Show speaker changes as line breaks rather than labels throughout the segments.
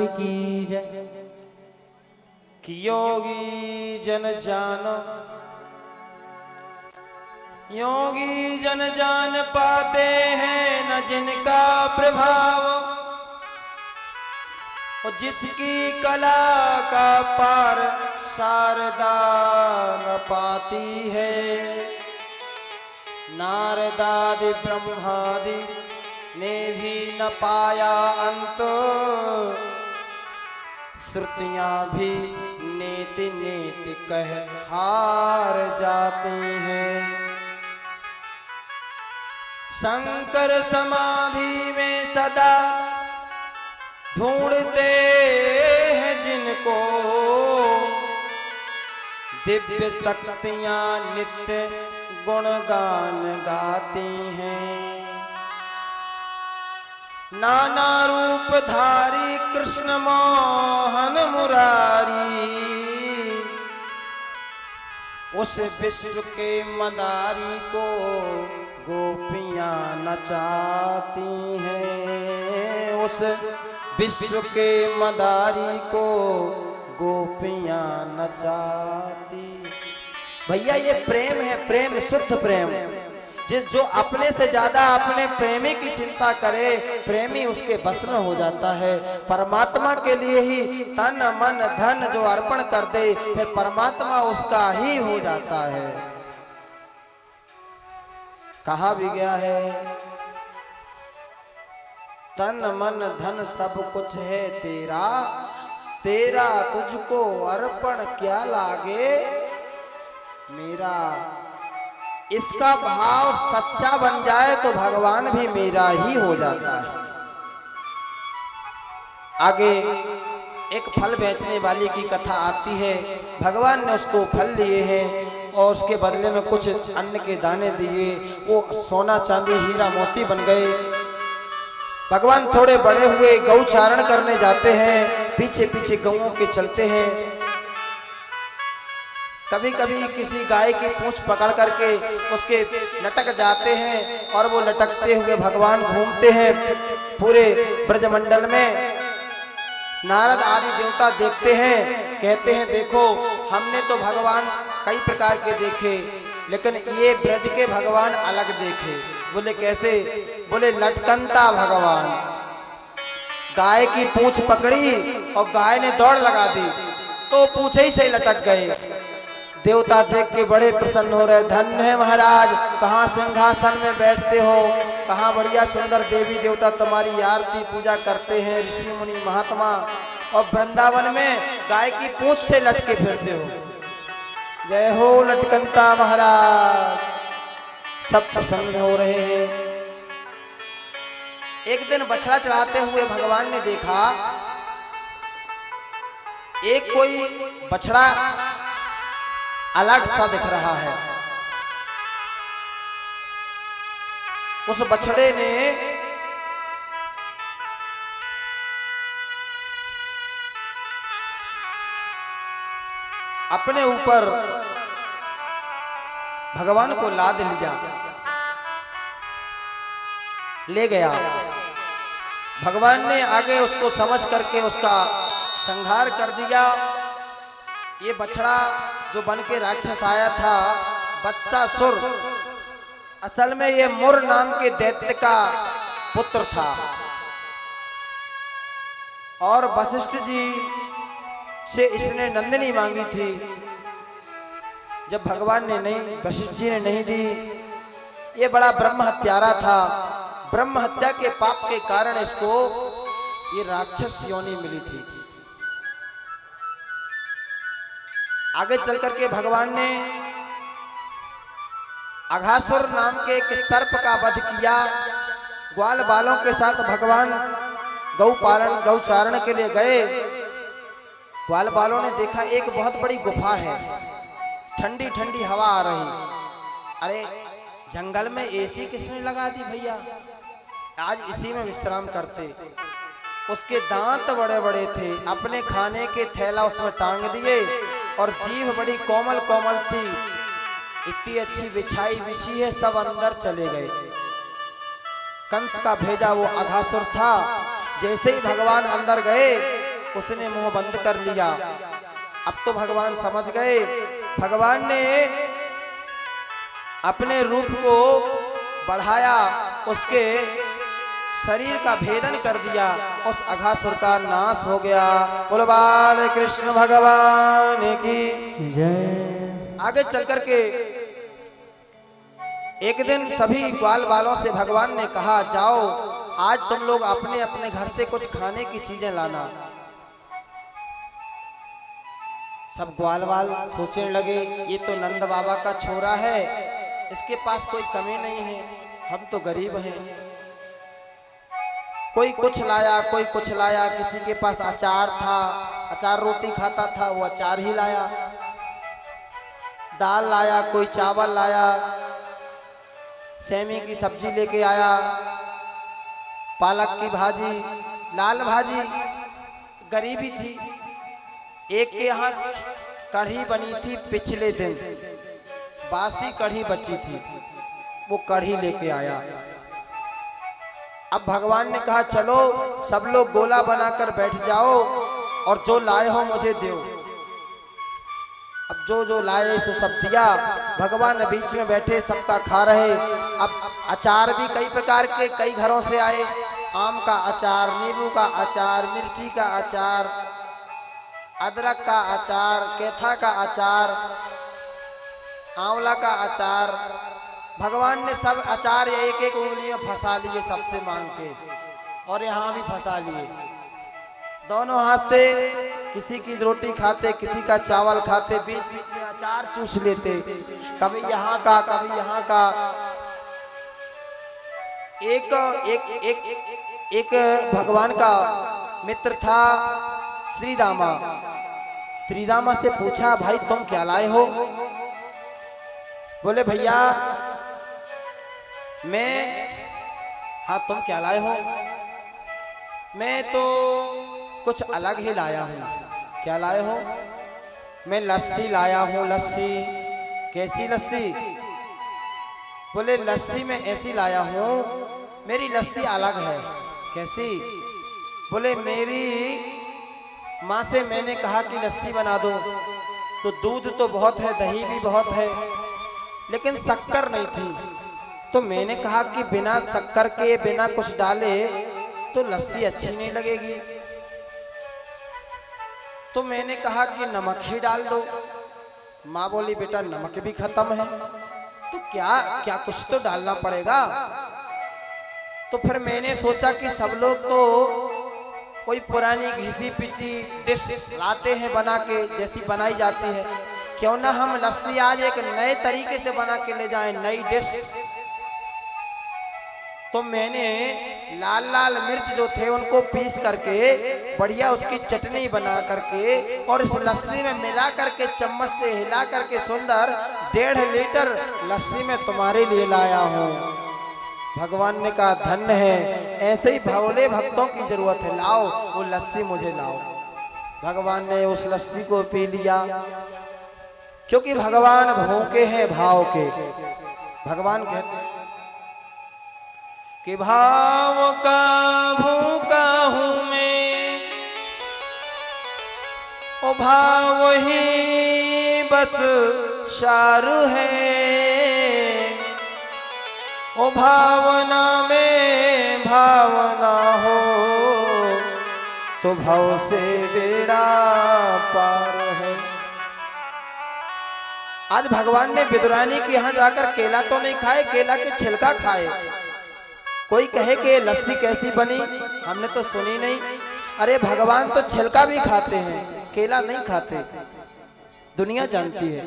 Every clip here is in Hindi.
की जय।
कि योगी जन जानो, योगी जन जान पाते हैं न जिनका प्रभाव, और जिसकी कला का पार शारदा न पाती है। नारदादि ब्रह्मादि ने भी न पाया अंत, श्रुतियां भी नेति नेति कह हार जाती हैं। शंकर समाधि में सदा ढूंढते हैं जिनको, दिव्य शक्तियां नित्य गुणगान गाती हैं। नाना रूप धारी कृष्ण मोहन मुरारी, उस विश्व के मदारी को गोपियां नचाती हैं। उस विश्व के मदारी को गोपियां नचाती। भैया ये प्रेम है, प्रेम शुद्ध प्रेम। जिस जो अपने से ज्यादा अपने प्रेमी की चिंता करे, प्रेमी उसके बस में हो जाता है। परमात्मा के लिए ही तन मन धन जो अर्पण कर दे, फिर परमात्मा उसका ही हो जाता है। कहा भी गया है, तन मन धन सब कुछ है तेरा, तेरा तुझको अर्पण क्या लागे मेरा। इसका भाव सच्चा बन जाए तो भगवान भी मेरा ही हो जाता है। आगे एक फल बेचने वाली की कथा आती है। भगवान ने उसको फल लिए हैं और उसके बदले में कुछ अन्न के दाने दिए। वो सोना चांदी हीरा मोती बन गए। भगवान थोड़े बड़े हुए, गौचारण करने जाते हैं, पीछे पीछे गौओं के चलते हैं। कभी कभी किसी गाय की पूंछ पकड़ करके उसके लटक जाते हैं और वो लटकते हुए भगवान घूमते हैं पूरे ब्रजमंडल में। नारद आदि देवता देखते हैं, कहते हैं देखो हमने तो भगवान कई प्रकार के देखे, लेकिन ये ब्रज के भगवान अलग देखे। बोले कैसे? बोले लटकनता भगवान। गाय की पूंछ पकड़ी और गाय ने दौड़ लगा दी तो पूंछ ही से लटक गए। देवता देख के बड़े प्रसन्न हो रहे। धन्य है महाराज, कहाँ सिंहासन में बैठते हो, कहाँ बढ़िया सुंदर देवी देवता तुम्हारी आरती पूजा करते हैं, ऋषि मुनि महात्मा, और वृंदावन में गाय की पूंछ से लटके फिरते हो। जय हो लटकनता महाराज। सब प्रसन्न हो रहे हैं। एक दिन बछड़ा चढ़ाते हुए भगवान ने देखा एक कोई बछड़ा अलग सा दिख रहा है। उस बछड़े ने अपने ऊपर भगवान को लाद लिया, ले गया। भगवान ने आगे उसको समझ करके उसका संहार कर दिया। ये बछड़ा जो बन के राक्षस आया था, बत्सासुर, असल में ये मुर नाम के दैत्य का पुत्र था। और वशिष्ठ जी से इसने नंदिनी मांगी थी। जब भगवान ने नहीं, वशिष्ठ जी ने नहीं दी, ये बड़ा ब्रह्म हत्यारा था। ब्रह्म हत्या के पाप के कारण इसको ये राक्षस योनि मिली थी। आगे चल करके भगवान ने अघासुर नाम के एक सर्प का वध किया। ग्वाल बालों के साथ भगवान गौचारण के लिए गए। ग्वाल बालों ने देखा एक बहुत बड़ी गुफा है, ठंडी ठंडी हवा आ रही। अरे जंगल में एसी किसने लगा दी भैया, आज इसी में विश्राम करते। उसके दांत बड़े बड़े थे, अपने खाने के थैला उसमें टांग दिए और जीभ बड़ी कोमल कोमल थी। इतनी अच्छी बिछाई बिछी है, सब अंदर चले गए। कंस का भेजा वो अघासुर था। जैसे ही भगवान अंदर गए, उसने मुंह बंद कर लिया। अब तो भगवान समझ गए। भगवान ने अपने रूप को बढ़ाया, उसके शरीर का भेदन कर दिया, उस अघासुर का नाश हो गया। बोलो बाल कृष्ण भगवान की जय। आगे चल करके एक दिन सभी ग्वाल बालों से भगवान ने कहा, जाओ आज तुम लोग अपने अपने घर से कुछ खाने की चीजें लाना। सब ग्वाल बाल सोचने लगे, ये तो नंद बाबा का छोरा है, इसके पास कोई कमी नहीं है, हम तो गरीब हैं। कोई कुछ लाया, कोई कुछ लाया, किसी के पास अचार था, अचार रोटी खाता था, वो अचार ही लाया। दाल लाया, कोई चावल लाया, सेमी की सब्जी लेके आया, पालक की भाजी, लाल भाजी। गरीबी थी। एक के यहाँ कढ़ी बनी थी पिछले दिन, बासी कढ़ी बची थी, वो कढ़ी लेके आया। अब भगवान ने कहा, चलो सब लोग गोला बनाकर बैठ जाओ और जो लाए हो मुझे दो। अब जो जो लाए सो सब दिया। भगवान बीच में बैठे, सबका खा रहे। अब अचार भी कई प्रकार के कई घरों से आए, आम का अचार, नींबू का अचार, मिर्ची का अचार, अदरक का अचार, केथा का अचार, आंवला का अचार। भगवान ने सब अचार एक एक उंगली में फंसा लिए सबसे मांग के, और यहाँ भी फंसा लिए। दोनों हाथ से किसी की रोटी खाते, किसी का चावल खाते, बीच बीच में अचार चूस लेते, कभी यहाँ का कभी यहाँ का। एक एक एक एक भगवान का मित्र था श्रीदामा। श्रीदामा से पूछा, भाई तुम क्या लाए हो? बोले, भैया मैं, हाँ तुम क्या लाए हो? मैं तो कुछ अलग ही लाया हूँ। क्या लाए हो? मैं लस्सी लाया हूँ। लस्सी? कैसी लस्सी? बोले, लस्सी मैं ऐसी लाया हूँ, मेरी लस्सी अलग है। कैसी? बोले, मेरी माँ से मैंने कहा कि लस्सी बना दो, तो दूध तो बहुत है, दही भी बहुत है, लेकिन शक्कर नहीं थी। तो मैंने कहा कि बिना शक्कर के, बिना कुछ डाले तो लस्सी अच्छी नहीं लगेगी। तो मैंने कहा कि नमक ही डाल दो। माँ बोली, बेटा नमक भी खत्म है, तो क्या क्या कुछ तो डालना पड़ेगा। तो फिर मैंने सोचा कि सब लोग तो कोई पुरानी घिसी पिची डिश लाते हैं बना के, जैसी बनाई जाती है, क्यों ना हम लस्सी आज एक नए तरीके से बना के ले जाएं, नई डिश। तो मैंने लाल लाल मिर्च जो थे उनको पीस करके बढ़िया उसकी चटनी बना करके और इस लस्सी में मिला करके चम्मच से हिला करके सुंदर 1.5 लीटर लस्सी में तुम्हारे लिए लाया हूँ। भगवान ने कहा, धन्य है, ऐसे ही भोले भक्तों की जरूरत है, लाओ वो लस्सी मुझे लाओ। भगवान ने उस लस्सी को पी लिया, क्योंकि भगवान भूखे हैं भाव के। भगवान कहते हैं कि भाव का भूखा हूं मैं, ओ भाव ही बस शारू है, ओ भावना में भावना हो तो भाव से बेड़ा पार है। आज भगवान ने विदुरानी के यहाँ जाकर केला तो नहीं खाए, केला के छिलका खाए। कोई कहे कि लस्सी कैसी बनी, हमने तो सुनी नहीं। अरे भगवान तो छिलका भी खाते हैं, केला नहीं खाते, दुनिया जानती है।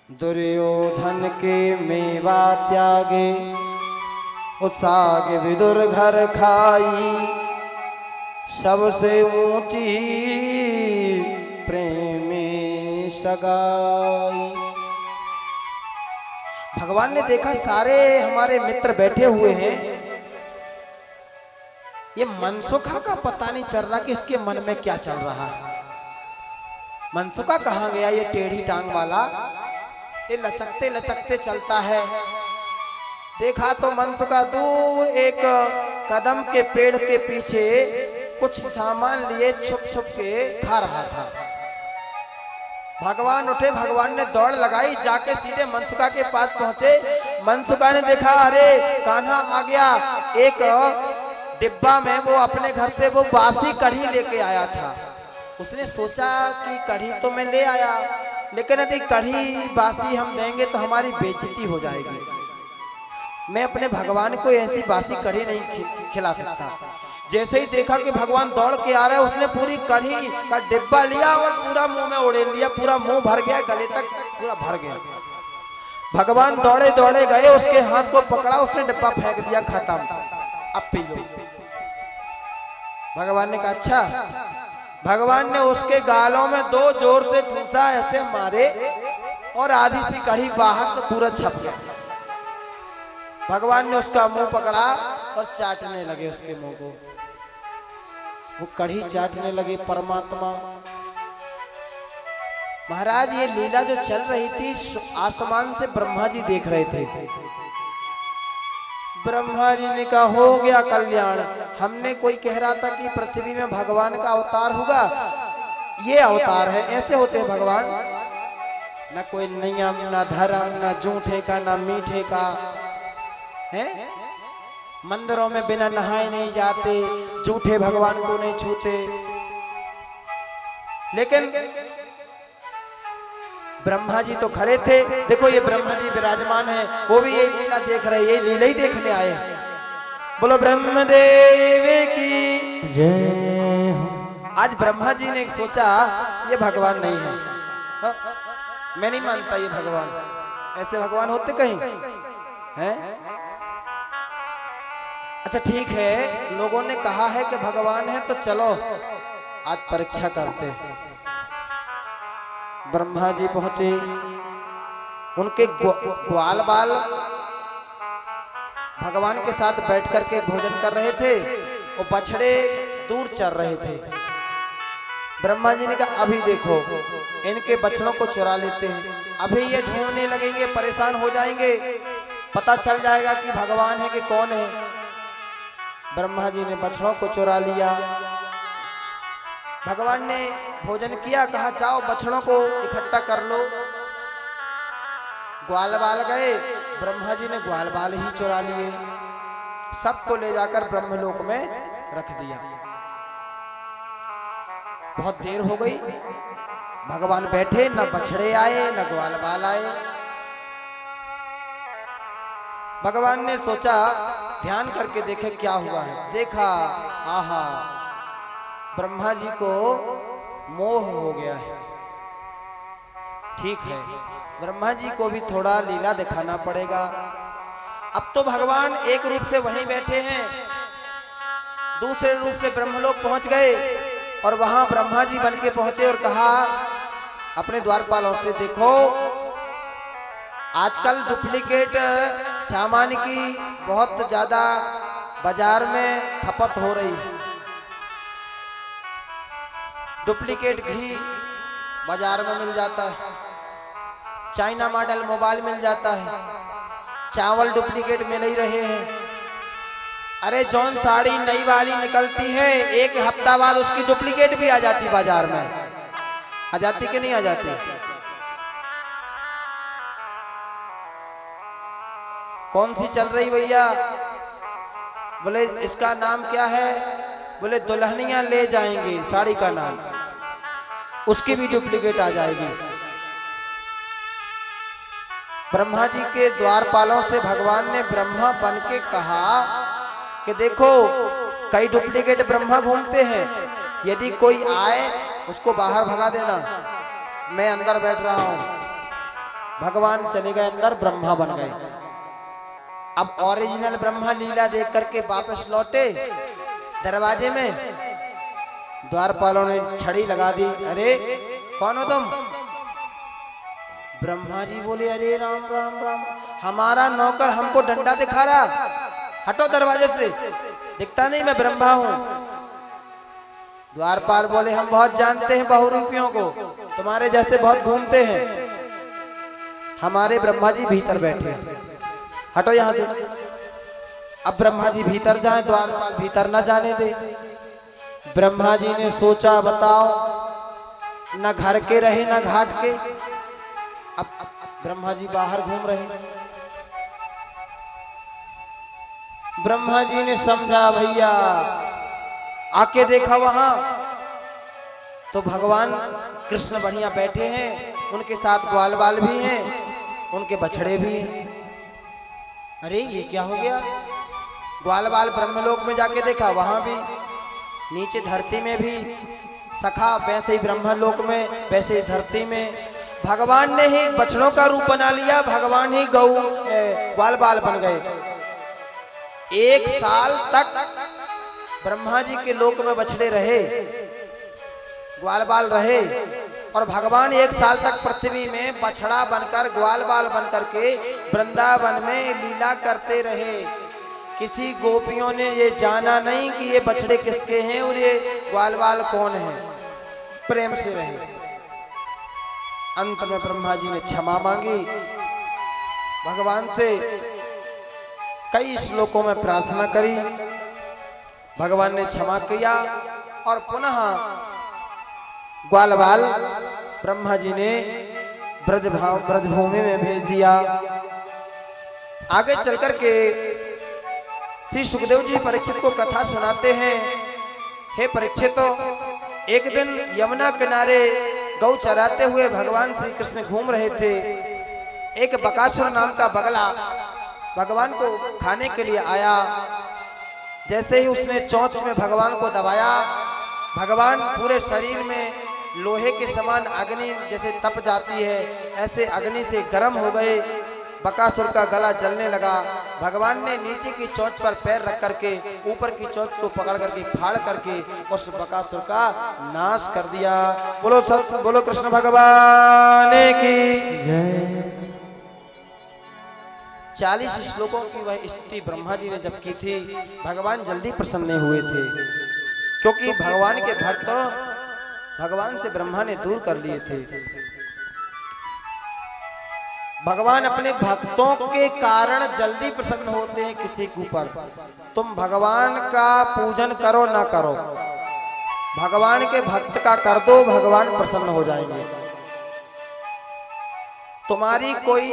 दुर्योधन के मेवा त्यागे, साग विदुर घर खाई, सबसे ऊंची प्रेमी सगाई। भगवान ने देखा सारे हमारे मित्र बैठे हुए हैं, ये मनसुखा का पता नहीं चल रहा कि इसके मन में क्या चल रहा है। मनसुखा कहाँ गया ये टेढ़ी टांग वाला, ये लचकते लचकते चलता है। देखा तो मनसुखा दूर एक कदम के पेड़ के पीछे कुछ सामान लिए छुप छुप के खा रहा था। भगवान उठे, भगवान ने दौड़ लगाई, जाके सीधे मनसुखा के पास पहुंचे। मनसुखा ने देखा, अरे कान्हा आ गया। एक डिब्बा में वो अपने घर से वो बासी कढ़ी लेके आया था। उसने सोचा कि कढ़ी तो मैं ले आया, लेकिन यदि कढ़ी बासी हम देंगे तो हमारी बेइज्जती हो जाएगी। मैं अपने भगवान को ऐसी बासी कढ़ी नहीं खिला सकता। जैसे ही देखा कि भगवान दौड़ के आ रहे हैं, उसने पूरी कढ़ी का डिब्बा लिया और पूरा मुंह में उड़ेल लिया। पूरा मुंह भर गया, गले तक पूरा भर गया। भगवान दौड़े दौड़े गए, उसके हाथ को पकड़ा, उसने डिब्बा फेंक दिया, खत्म, अब पी लो। भगवान ने कहा अच्छा। भगवान ने उसके गालों में 2 जोर से ठूसा, ऐसे मारे और आधी सी कढ़ी बाहर तो पूरा छप गया। भगवान ने उसका मुंह पकड़ा और चाटने लगे उसके मुंह को। वो कढ़ी चाटने लगे। परमात्मा महाराज, ये लीला जो चल रही थी, आसमान से ब्रह्मा जी देख रहे थे। ब्रह्मा जी ने कहा हो गया कल्याण। हमने कोई कह रहा था कि पृथ्वी में भगवान का अवतार होगा, ये अवतार है। ऐसे होते हैं भगवान, ना कोई नियम, ना धर्म, ना जूठे का, ना मीठे का है। मंदिरों में बिना नहाए नहीं जाते, जूठे भगवान को नहीं छूते। लेकिन ब्रह्मा जी तो खड़े थे। देखो ये ब्रह्मा जी विराजमान है, वो भी ये लीला देख रहे, ये लीला ही देखने आए। बोलो ब्रह्मदेव की जय। आज ब्रह्मा जी ने सोचा ये भगवान नहीं है। मैं नहीं मानता ये भगवान, ऐसे भगवान होते कहीं हैं? अच्छा ठीक है, लोगों ने कहा है कि भगवान है, तो चलो आज परीक्षा करते हैं। ब्रह्मा जी पहुंचे, उनके ग्वाल बाल भगवान के साथ बैठ करके भोजन कर रहे थे। वो बछड़े दूर चर रहे थे। ब्रह्मा जी ने कहा अभी देखो, इनके बछड़ों को चुरा लेते हैं। अभी ये ढूंढने लगेंगे, परेशान हो जाएंगे, पता चल जाएगा कि भगवान है कि कौन है। ब्रह्मा जी ने बछड़ों को चुरा लिया। भगवान ने भोजन किया, कहा जाओ बछड़ों को इकट्ठा कर लो। ग्वाल बाल गए, ब्रह्मा जी ने ग्वाल बाल ही चुरा लिए, सबको ले जाकर ब्रह्मलोक में रख दिया। बहुत देर हो गई, भगवान बैठे, न बछड़े आए न ग्वाल बाल आए। भगवान ने सोचा ध्यान करके देखे क्या हुआ है। देखा, आहा, ब्रह्मा जी को मोह हो गया है। ठीक है, ब्रह्मा जी को भी थोड़ा लीला दिखाना पड़ेगा। अब तो भगवान एक रूप से वहीं बैठे हैं, दूसरे रूप से ब्रह्मलोक पहुंच गए और वहां ब्रह्मा जी बन के पहुंचे और कहा अपने द्वारपालों से, देखो आजकल डुप्लीकेट सामान की बहुत ज्यादा बाजार में खपत हो रही है। डुप्लीकेट घी बाजार में मिल जाता है, चाइना मॉडल मोबाइल मिल जाता है, चावल डुप्लीकेट मिल ही रहे हैं। अरे जौन साड़ी नई वाली निकलती है, एक हफ्ता बाद उसकी डुप्लीकेट भी आ जाती बाजार में। आ जाती कि नहीं आ जाती? कौन सी चल रही भैया? बोले इसका नाम क्या है? बोले दुल्हनियां ले जाएंगी, साड़ी का नाम, उसकी भी डुप्लीकेट आ जाएगी। ब्रह्मा जी के द्वारपालों से भगवान ने ब्रह्मा बन के कहा कि देखो कई डुप्लीकेट ब्रह्मा घूमते हैं, यदि कोई आए उसको बाहर भगा देना, मैं अंदर बैठ रहा हूं। भगवान चले गए अंदर, ब्रह्मा बन गए। अब ओरिजिनल ब्रह्मा लीला देख करके वापस लौटे। दरवाजे में द्वारपालों ने छड़ी लगा दी। अरे कौन हो तुम? ब्रह्मा जी बोले, अरे राम राम राम, हमारा नौकर हमको डंडा दिखा रहा, हटो दरवाजे से, दिखता नहीं मैं ब्रह्मा हूं। द्वारपाल बोले, हम बहुत जानते हैं बहुरूपियों को, तुम्हारे जैसे बहुत घूमते हैं, हमारे ब्रह्मा जी भीतर बैठे, हटो यहां से। अब ब्रह्मा जी भीतर जाए, द्वारपाल भीतर न जाने दे। ब्रह्मा जी ने सोचा, बताओ, न घर के रहे न घाट के। अब ब्रह्मा जी बाहर घूम रहे। ब्रह्मा जी ने समझा, भैया, आके देखा वहां तो भगवान कृष्ण बढ़िया बैठे हैं, उनके साथ ग्वाल बाल भी हैं, उनके बछड़े भी हैं। अरे ये क्या हो गया? ग्वाल बाल ब्रह्मलोक में जाके देखा, वहां भी, नीचे धरती में भी सखा, वैसे ही ब्रह्मलोक में, वैसे ही धरती में भगवान ने ही बछड़ों का रूप बना लिया, भगवान ही गौ ग्वाल बाल बन गए। 1 साल तक ब्रह्मा जी के लोक में बछड़े रहे, ग्वाल बाल रहे, और भगवान 1 साल तक पृथ्वी में बछड़ा बनकर, ग्वाल बाल बनकर के वृंदावन में लीला करते रहे। किसी गोपियों ने ये जाना नहीं कि ये बछड़े किसके हैं और ये ग्वाल बाल कौन है। प्रेम से रहे। अंत में ब्रह्मा जी ने क्षमा मांगी, भगवान से कई श्लोकों में प्रार्थना करी, भगवान ने क्षमा किया और पुनः ग्वाल बाल ब्रह्मा जी ने ब्रजभूमि में भेज दिया। आगे चलकर के श्री सुखदेव जी परीक्षित को कथा सुनाते हैं। हे परीक्षित, एक दिन यमुना किनारे गौ चराते हुए भगवान श्री कृष्ण घूम रहे थे। एक बकासुर नाम का बगला भगवान को खाने के लिए आया। जैसे ही उसने चोंच में भगवान को दबाया, भगवान पूरे शरीर में लोहे के समान अग्नि जैसे तप जाती है, ऐसे अग्नि से गर्म हो गए। बकासुर का गला जलने लगा। भगवान ने नीचे की चोंच पर पैर रख करके ऊपर की चोंच को पकड़ करके फाड़ करके उस बकासुर का नाश कर दिया। बोलो कृष्ण भगवान की जय। 40 श्लोकों की वह स्तुति ब्रह्मा जी ने जब की थी, भगवान जल्दी प्रसन्न हुए थे, क्योंकि भगवान के भक्त भगवान से ब्रह्मा ने दूर कर लिए थे। भगवान अपने भक्तों के कारण जल्दी प्रसन्न होते हैं किसी के ऊपर। तुम भगवान का पूजन करो ना करो, भगवान के भक्त का कर दो, भगवान प्रसन्न हो जाएंगे। तुम्हारी कोई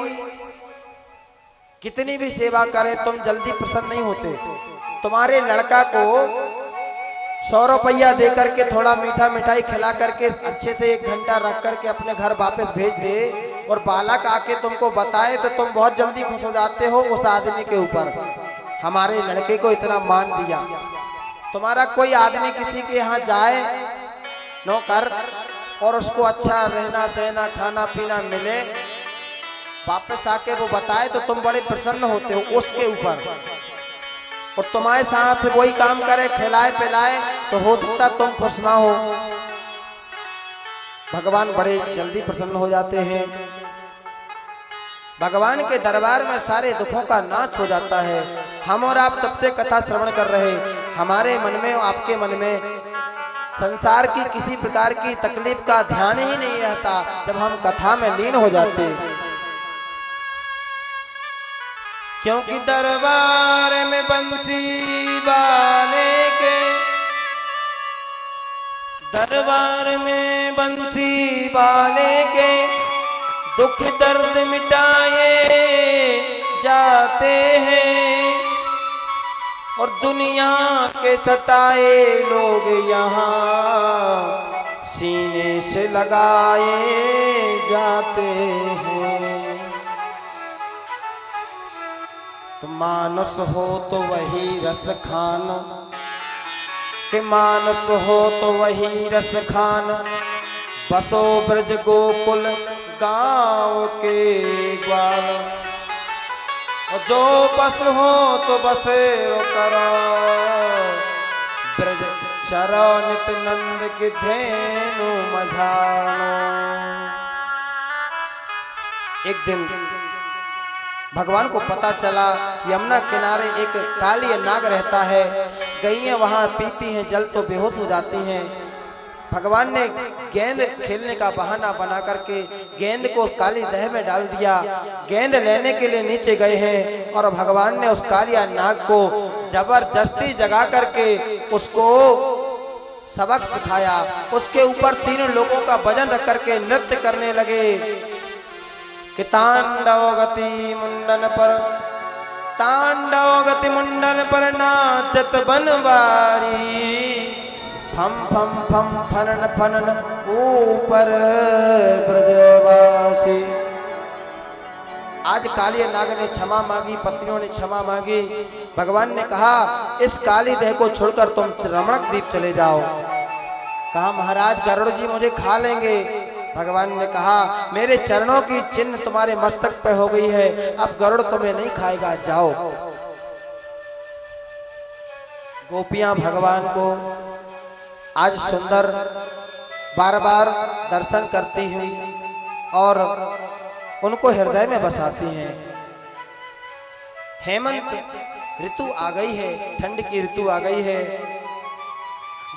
कितनी भी सेवा करे, तुम जल्दी प्रसन्न नहीं होते। तुम्हारे लड़का को 100 रुपया दे करके थोड़ा मीठा मिठाई खिला करके अच्छे से 1 घंटा रख करके अपने घर वापस भेज दे और बालक आके तुमको बताए तो तुम बहुत जल्दी खुश हो जाते हो उस आदमी के ऊपर, हमारे लड़के को इतना मान दिया। तुम्हारा कोई आदमी किसी के यहाँ जाए नौकर और उसको अच्छा रहना सहना खाना पीना मिले, वापस आके वो बताए तो तुम बड़े प्रसन्न होते हो उसके ऊपर। और तुम्हारे साथ वही काम करे, खिलाए पिलाए, तो हो सकता तुम खुश ना हो। भगवान बड़े जल्दी प्रसन्न हो जाते हैं। भगवान के दरबार में सारे दुखों का नाश हो जाता है। हम और आप तब से कथा श्रवण कर रहे, हमारे मन में आपके मन में संसार की किसी प्रकार की तकलीफ का ध्यान ही नहीं रहता जब हम कथा में लीन हो जाते। क्योंकि दरबार में बंसी वाले के, दरबार में बंसी वाले के दुख दर्द मिटाए जाते हैं और दुनिया के सताए लोग यहाँ सीने से लगाए जाते हैं। तो मानस हो तो वही रस खान, कि मानस हो तो वही रस खान, बसो ब्रज गोकुल गाँव के ग्वाल। और जो बस हो तो बसेरो करो, ब्रज चरो नित नंद की धेनु मझानो। एक दिन भगवान को पता चला यमुना किनारे एक काली नाग रहता है, गैयां वहां पीती हैं जल तो बेहोश हो जाती हैं। भगवान ने गेंद खेलने का बहाना बना करके गेंद को काली दह में डाल दिया। गेंद लेने के लिए नीचे गए हैं और भगवान ने उस कालिया नाग को जबरदस्ती जगा करके उसको सबक सिखाया। उसके ऊपर तीनों लोगों का वजन रख करके नृत्य करने लगे कि तांडव गति मुंडन पर नाचत बनवारी, फम फम फम फनन फनन ऊपर ब्रजवासी। आज काली नाग ने क्षमा मांगी, पत्नियों ने क्षमा मांगी। भगवान ने कहा इस काली देह को छोड़कर तुम रमणक द्वीप चले जाओ। कहा महाराज गरुड़ जी मुझे खा लेंगे। भगवान ने कहा मेरे चरणों की चिन्ह तुम्हारे मस्तक पे हो गई है, अब गरुड़ तुम्हें नहीं खाएगा, जाओ। गोपियां भगवान को आज सुंदर बार बार दर्शन करती हुई और उनको हृदय में बसाती हैं। हेमंत ऋतु आ गई है, ठंड की ऋतु आ गई है।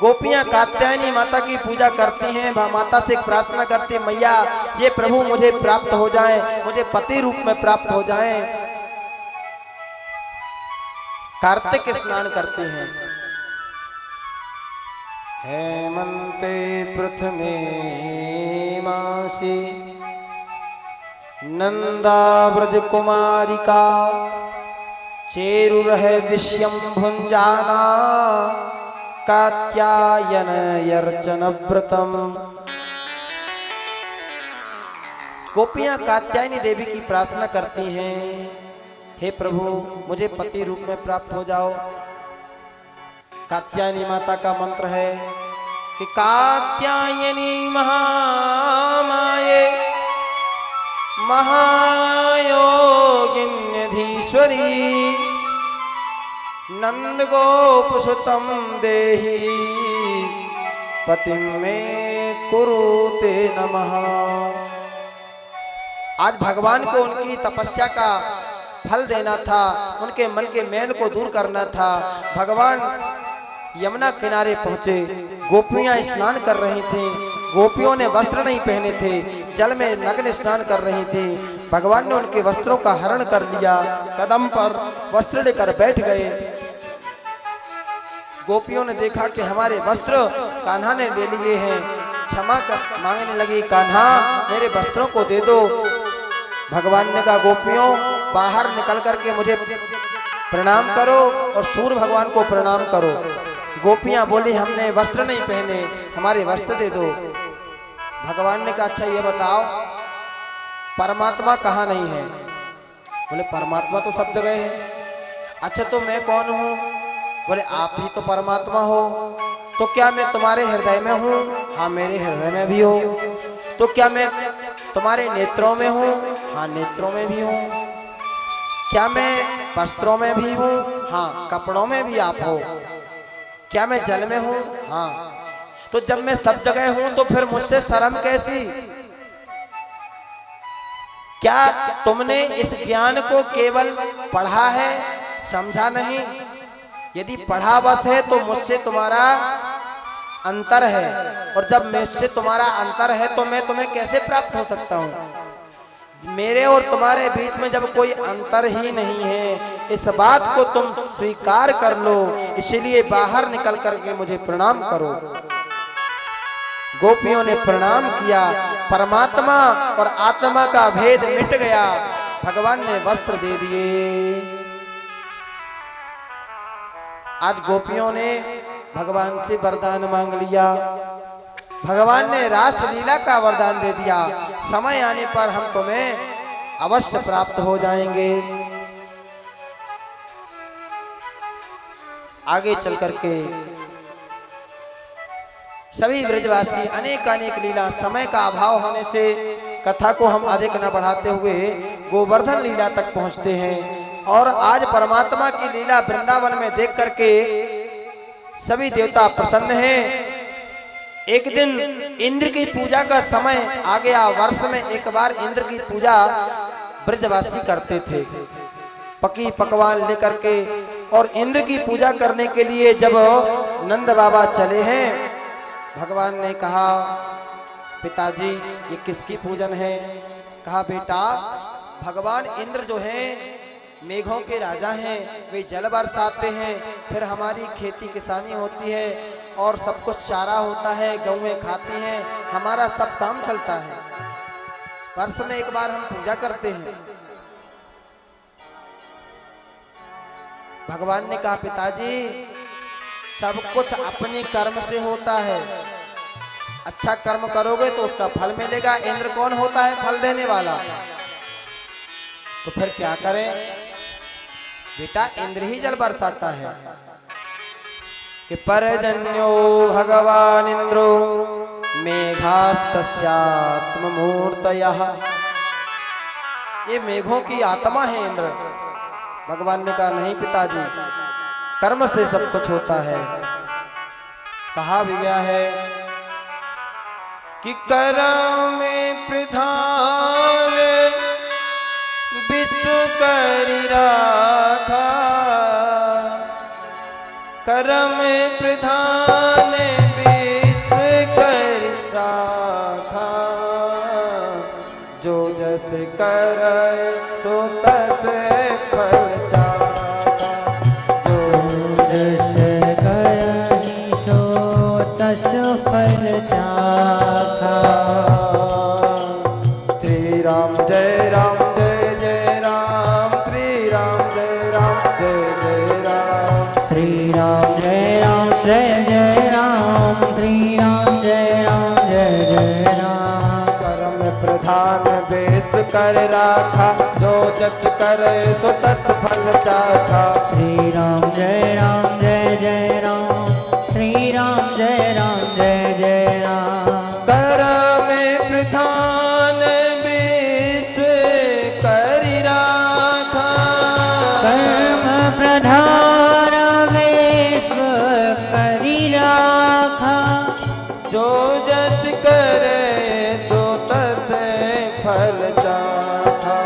गोपियां कात्यायनी माता की पूजा करती हैं, माता से प्रार्थना करती हैं मैया ये प्रभु मुझे प्राप्त हो जाए, मुझे पति रूप में प्राप्त हो जाए। कार्तिक स्नान करते हैं। हेमंते प्रथमे मासी नंदा ब्रज कुमारिका, चेरुर है विश्यम भुंजाना, कात्यायन अर्चन व्रतम। गोपियां कात्यायनी देवी की प्रार्थना करती हैं, हे प्रभु मुझे पति रूप में प्राप्त हो जाओ। कात्यायनी माता का मंत्र है कि कात्यायनी महामाये महायोगिन्यधीश्वरी, नंद गोप सुतम देहि, पतिं मे कुरुते नमः। आज भगवान को उनकी तपस्या का फल देना था, उनके मन के मैल को दूर करना था। भगवान यमुना किनारे पहुंचे, गोपियां स्नान कर रही थीं। गोपियों ने वस्त्र नहीं पहने थे, जल में नग्न स्नान कर रही थी। भगवान ने उनके वस्त्रों का हरण कर लिया, कदम पर वस्त्र लेकर बैठ गए। गोपियों ने देखा कि हमारे वस्त्र कान्हा ने ले लिए हैं, क्षमा मांगने लगी, कान्हा मेरे वस्त्रों को दे दो। भगवान ने कहा गोपियों बाहर निकल करके मुझे प्रणाम करो और सूर्य भगवान को प्रणाम करो। गोपियां बोली हमने वस्त्र नहीं पहने, हमारे वस्त्र दे दो। भगवान ने कहा अच्छा ये बताओ परमात्मा कहाँ नहीं है? बोले परमात्मा तो सब जगह है। अच्छा तो मैं कौन हूँ? बोले आप ही तो परमात्मा हो। तो क्या मैं तुम्हारे हृदय में हूँ? हाँ मेरे हृदय में भी हो। तो क्या मैं तुम्हारे नेत्रों में हूँ? हाँ नेत्रों में भी हूँ। क्या मैं वस्त्रों में भी हूँ? हाँ कपड़ों में भी आप हो। क्या मैं जल में हूँ? हाँ। तो जब मैं सब जगह हूँ तो फिर मुझसे शर्म कैसी? क्या तुमने इस ज्ञान को केवल पढ़ा है, समझा नहीं? यदि पढ़ा बस है तो मुझसे तुम्हारा अंतर है, और जब मुझसे तुम्हारा अंतर है तो मैं तुम्हें कैसे प्राप्त हो सकता हूँ? मेरे और तुम्हारे बीच में जब कोई अंतर ही नहीं है, इस बात को तुम स्वीकार कर लो। इसलिए बाहर निकल करके मुझे प्रणाम करो। गोपियों ने प्रणाम किया, परमात्मा और आत्मा का भेद मिट गया। भगवान ने वस्त्र दे दिए। आज गोपियों ने भगवान से वरदान मांग लिया। भगवान ने रास लीला का वरदान दे दिया, समय आने पर हम तुम्हें अवश्य प्राप्त हो जाएंगे। आगे चल करके सभी ब्रजवासी अनेक अनेक लीला, समय का अभाव होने से कथा को हम अधिक न बढ़ाते हुए गोवर्धन लीला तक पहुंचते हैं। और आज परमात्मा की लीला वृंदावन में देख करके सभी देवता प्रसन्न हैं। एक दिन इंद्र की पूजा का समय आ गया। वर्ष में एक बार इंद्र की पूजा ब्रजवासी करते थे, पकी पकवान लेकर के। और इंद्र की पूजा करने के लिए जब नंद बाबा चले हैं, भगवान ने कहा पिताजी ये किसकी पूजन है? कहा बेटा भगवान इंद्र जो हैं मेघों के राजा हैं, वे जल बरसाते हैं, फिर हमारी खेती किसानी होती है, और सब कुछ चारा होता है, गौएं खाती हैं, हमारा सब काम चलता है। वर्ष में एक बार हम पूजा करते हैं। भगवान ने कहा पिताजी सब कुछ अपने कर्म से होता है, अच्छा कर्म करोगे तो उसका फल मिलेगा। इंद्र कौन होता है फल देने वाला, तो फिर क्या करें बेटा, इंद्र ही जल बरसाता है कि परजन्यो भगवान इंद्रो मेघास्तस्यात्म मूर्तयः। ये मेघों की आत्मा है इंद्र। भगवान ने कहा नहीं पिताजी, कर्म से सब कुछ होता है। कहा भी गया है कि कर्म में प्रधान विश्व करि राखा, कर्म में प्रधान विश्व करि राखा, जो जस कर सो तस फल चाखा, जो जस करहि सो तस फल चाखा। श्री राम जय राम जय जय राम, श्री राम जय राम जय जय राम, श्री राम जय राम जय जय राम, श्री राम जय राम जय जय राम। कर्म प्रधान वेद कर राखा, जो जस करे सो तत् फल चाखा। श्री राम जय राम जय जय राम, श्री राम जय राम जय जय राम। कर्म प्रधान विश्व करि राखा, कर्म प्रधान विश्व करि राखा, जो जस करे सो तत् फल चाखा।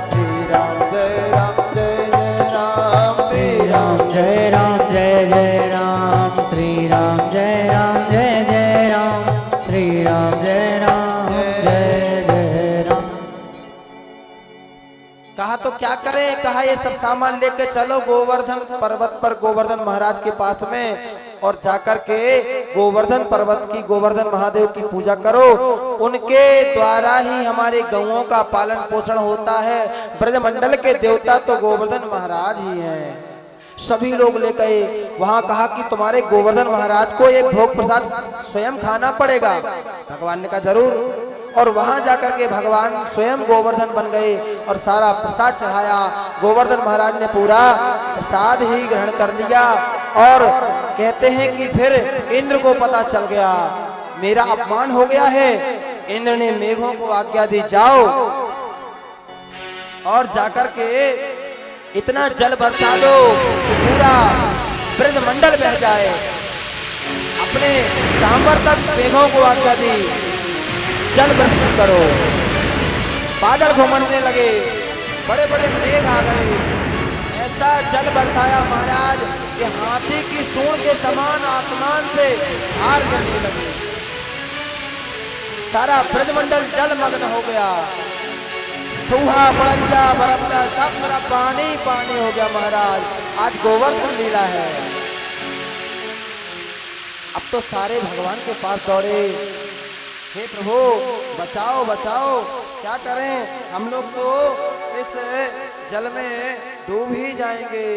श्री राम जय राम जय जय राम, श्री राम जय राम जय जय राम, श्री राम जय राम जय जय राम, श्री राम जय राम जय जय राम। कहा तो क्या करें, कहा ये सब सामान लेके चलो गोवर्धन पर्वत पर, गोवर्धन महाराज के पास में, और जाकर के गोवर्धन पर्वत की, गोवर्धन महादेव की पूजा करो। उनके द्वारा ही हमारे गौओं का पालन पोषण होता है। ब्रजमंडल के देवता तो गोवर्धन महाराज ही हैं। सभी लोग ले गए वहां, कहा कि तुम्हारे गोवर्धन महाराज को ये भोग प्रसाद स्वयं खाना पड़ेगा। भगवान ने कहा जरूर। और वहां जाकर के भगवान स्वयं गोवर्धन बन गए और सारा प्रसाद चढ़ाया। गोवर्धन महाराज ने पूरा प्रसाद ही ग्रहण कर लिया। और कहते हैं कि फिर इंद्र को पता चल गया मेरा अपमान हो गया है। इंद्र ने मेघों को आज्ञा दी जाओ और जाकर के इतना जल बरसा दो कि पूरा ब्रजमंडल बह जाए। अपने सांबर तक मेघों को आज्ञा दी जल वर्षित करो। बादल घूमने लगे, बड़े बड़े मेघ आ गए। ऐसा जल बरसाया महाराज कि हाथी की सूंड के समान आसमान से हार गिरने लगे। सारा ब्रजमंडल जलमग्न हो गया। चूहा बड़िया बरपटा सब मेरा पानी पानी हो गया। महाराज आज गोवर्धन लीला है। अब तो सारे भगवान के पास दौड़े, हे प्रभु बचाओ बचाओ, क्या करें, हम लोग तो इस जल में डूब ही जाएंगे,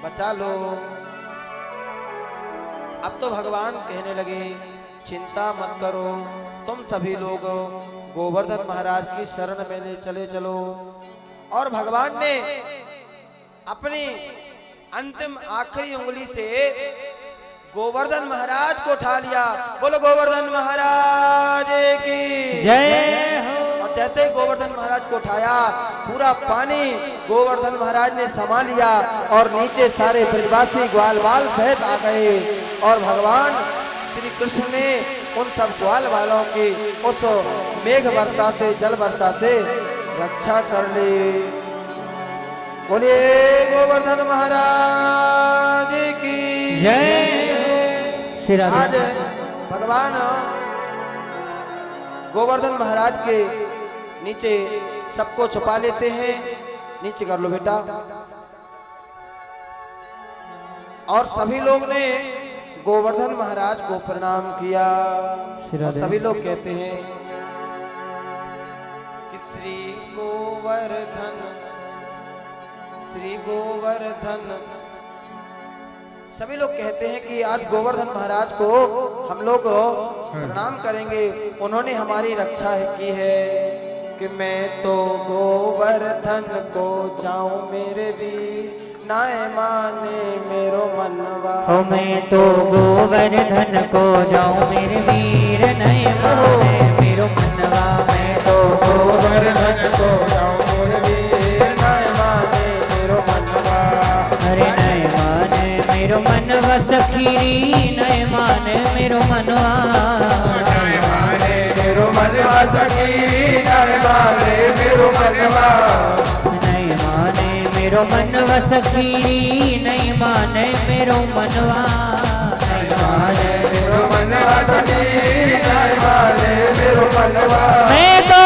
बचा लो। अब तो भगवान कहने लगे चिंता मत करो, तुम सभी लोग गोवर्धन महाराज की शरण में चले चलो। और भगवान ने अपनी अंतिम आखिरी उंगली से गोवर्धन महाराज को उठा लिया। बोलो गोवर्धन महाराज की जय हो। और जैसे ही गोवर्धन महाराज को उठाया पूरा पानी गोवर्धन महाराज ने समा लिया और नीचे सारे ब्रजवासी ग्वाल बाल सहित आ गए। और भगवान श्री कृष्ण ने उन सब ग्वाल बालों की उस मेघ बरसाते जल बरसाते रक्षा कर ली। बोलिए गोवर्धन महाराज की जय। आज भगवान गोवर्धन महाराज के नीचे सबको छुपा लेते हैं। नीचे कर लो बेटा। और सभी लोग ने गोवर्धन महाराज को प्रणाम किया। और सभी लोग कहते हैं कि श्री गोवर्धन सभी लोग कहते हैं कि आज गोवर्धन महाराज को हम लोग प्रणाम करेंगे। उन्होंने हमारी रक्षा की है कि मैं तो गोवर्धन को जाऊं मेरे वीर नाय माने मेरो मनवा।
मैं तो गोवर्धन को जाऊं मेरे वीर नय माने मेरो मनवा। मैं तो
गोवर्धन को जाऊं मेरे वीर नाय माने मेरो मनवा।
अरे नय माने मेरो मनवा सखीरी नय माने मेरो मनवा।
नय माने मेरो मनवा सखीरी नय माने मेरो मनवा।
नय माने मेरो मनवा सखीरी नय माने मेरो मनवा। नय माने
मेरो मनवा सखीरी नय माने मेरो मनवा।
मैं तो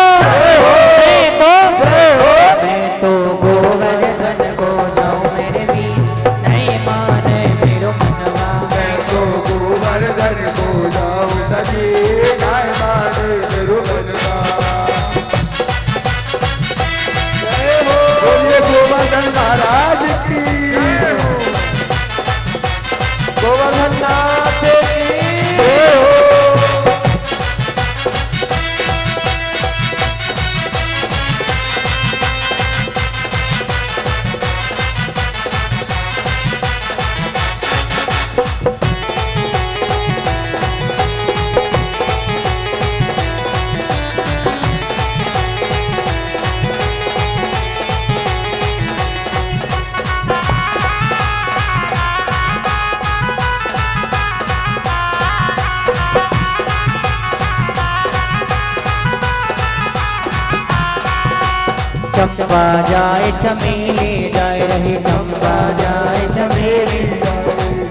गोवर्धन को जाऊं मेरे वीर नय माने मेरो मनवा।
मैं तो गोवर्धन को जाऊं सखी नय माने मेरो मनवा। बोलिए गोवर्धन महाराज की, गोवर्धन नाथ की।
चंपा जाए चमेली जाए रही चंपा जाए चमेली।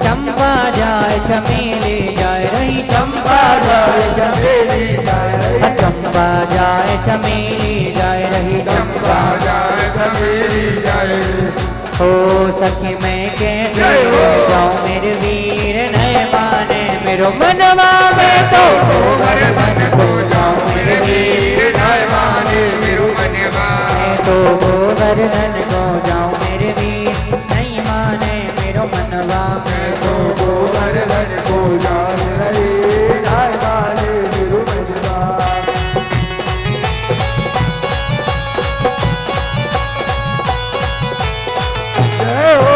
चंपा जाए चमेली जाए रही चंपा जाए चमेली जाए रही। चंपा जाए चमेली जाए रही चंपा
जाए चमेली जाए।
हो सखी मैं कहते जाऊं मेरे वीर नय माने मेरो मनवा। मैं तो
गोवर्धन को जाऊं मेरे वीर नय माने मेरो मनवा।
मैं तो गोवर्धन को जाऊं मेरे वीर नहीं माने मेरो मनवा।
मैं तो गोवर्धन को जाऊं मेरे वीर नय माने मेरो मनवा। जय हो।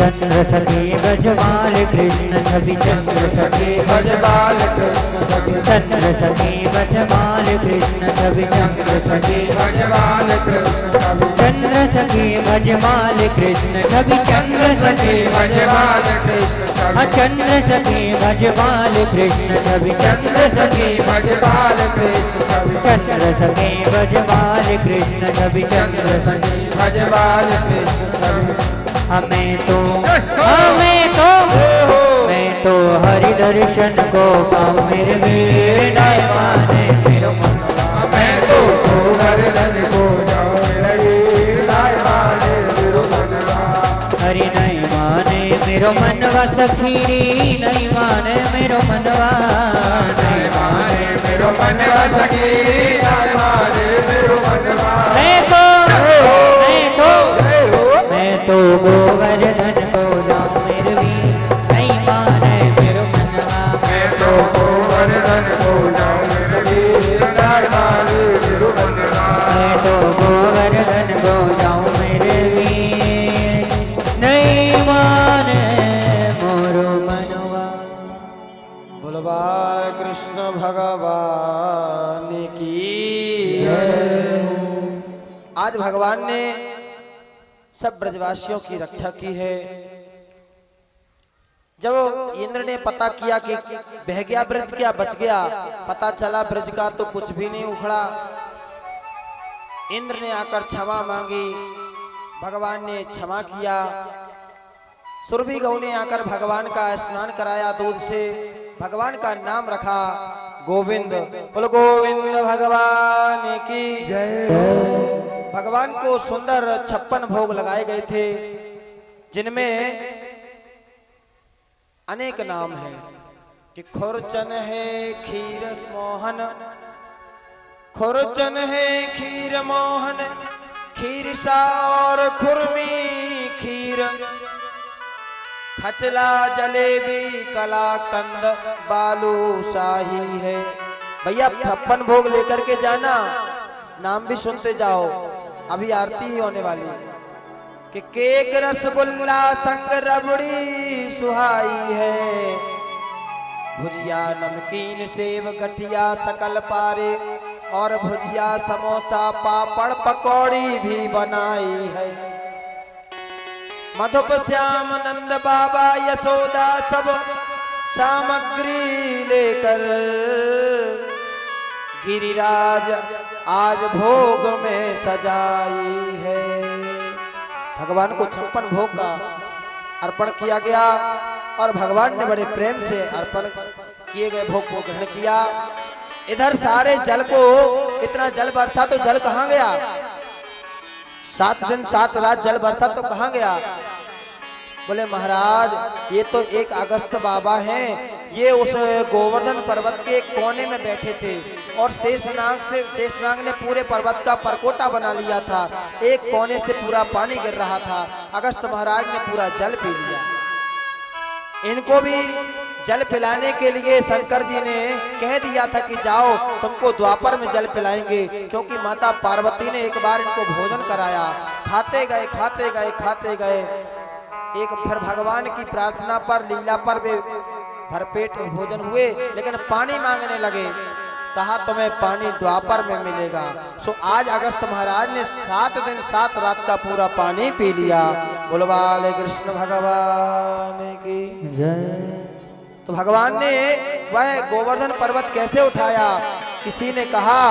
चंद्र सखी ब्रजमाल कृष्ण छवि चंद्र सखी
ब्रजमाल कृष्ण छवि
चंद्र सखी ब्रजमाल कृष्ण छवि चंद्र सखी
ब्रजमाल कृष्ण छवि
चंद्र सखी ब्रजमाल कृष्ण छवि चंद्र सखी
ब्रजमाल कृष्ण छवि
चंद्र सखी ब्रजमाल कृष्ण छवि चंद्र सखी
ब्रजमाल कृष्ण छवि
चंद्र सखी ब्रजमाल कृष्ण छवि चंद्र सखी
ब्रजमाल कृष्ण छवि।
मैं तो हरि दर्शन को पाऊं मेरे वीर नय माने मेरो मनवा।
मैं तो गोवर्धन को जाऊं मेरे वीर नय माने मेरो मनवा।
हरि नय माने मेरो मनवा सखीरी नय माने मेरो मनवा।
नय माने मेरो मनवा सखी नय माने मेरो मनवा।
मैं तो गोवर्धन को जाऊं मेरे वीर नहीं माने मेरो मनवा।
मैं तो गोवर्धन को जाऊं मेरे वीर नय माने मेरो मनवा।
मैं तो गोवर्धन को जाऊं मेरे वीर नहीं माने मोरो मनवा।
बोलबा कृष्ण भगवान की। आज भगवान ने सब ब्रजवासियों की रक्षा की है। जब इंद्र ने पता किया कि बह गया ब्रज, क्या बच गया, पता चला ब्रज का तो कुछ भी नहीं उखड़ा। इंद्र ने आकर क्षमा मांगी, भगवान ने क्षमा किया। सुरभि गौ ने आकर भगवान का स्नान कराया दूध से, भगवान का नाम रखा गोविंद। बोलो गोविंद भगवान की जय। भगवान को सुंदर 56 भोग लगाए गए थे, जिनमें अनेक नाम हैं कि खुरचन है खीर मोहन, खुरचन है खीर मोहन, खीर सा और खुरमी खीर, खचला जलेबी कलाकंद बालूशाही है। भैया 56 भोग लेकर के जाना, नाम भी सुनते जाओ, अभी आरती ही होने वाली है कि केक रसगुल्ला संग रबड़ी सुहाई है, भुजिया नमकीन सेव गठिया सकल पारे, और भुजिया समोसा पापड़ पकौड़ी भी बनाई है। मधुप श्याम नंद बाबा यशोदा सब सामग्री लेकर, गिरिराज आज भोग में सजाई है। भगवान को 56 भोग का अर्पण किया गया और भगवान ने बड़े प्रेम से अर्पण किए गए भोग को ग्रहण किया। इधर सारे जल को, इतना जल बरसा तो जल कहाँ गया, 7 दिन 7 रात जल बरसा तो कहाँ गया। बोले महाराज ये तो एक अगस्त बाबा हैं, ये उस गोवर्धन पर्वत के कोने में बैठे थे और शेषनाग ने पूरे पर्वत का परकोटा बना लिया था, एक कोने से पूरा पानी गिर रहा था, अगस्त महाराज ने पूरा जल पी लिया। इनको भी जल पिलाने के लिए शंकर जी ने कह दिया था कि जाओ तुमको द्वापर में जल पिलाएंगे, क्योंकि माता पार्वती ने एक बार इनको भोजन कराया। खाते गए खाते गए खाते गए, एक फिर भगवान की प्रार्थना पर, लीला पर वे भरपेट भोजन हुए, लेकिन पानी मांगने लगे। कहा तुम्हें पानी द्वापर में मिलेगा। सो आज अगस्त महाराज ने 7 दिन 7 रात का पूरा पानी पी लिया। बोलवाले कृष्ण भगवान की जय। तो भगवान ने वह गोवर्धन पर्वत कैसे उठाया, किसी ने कहा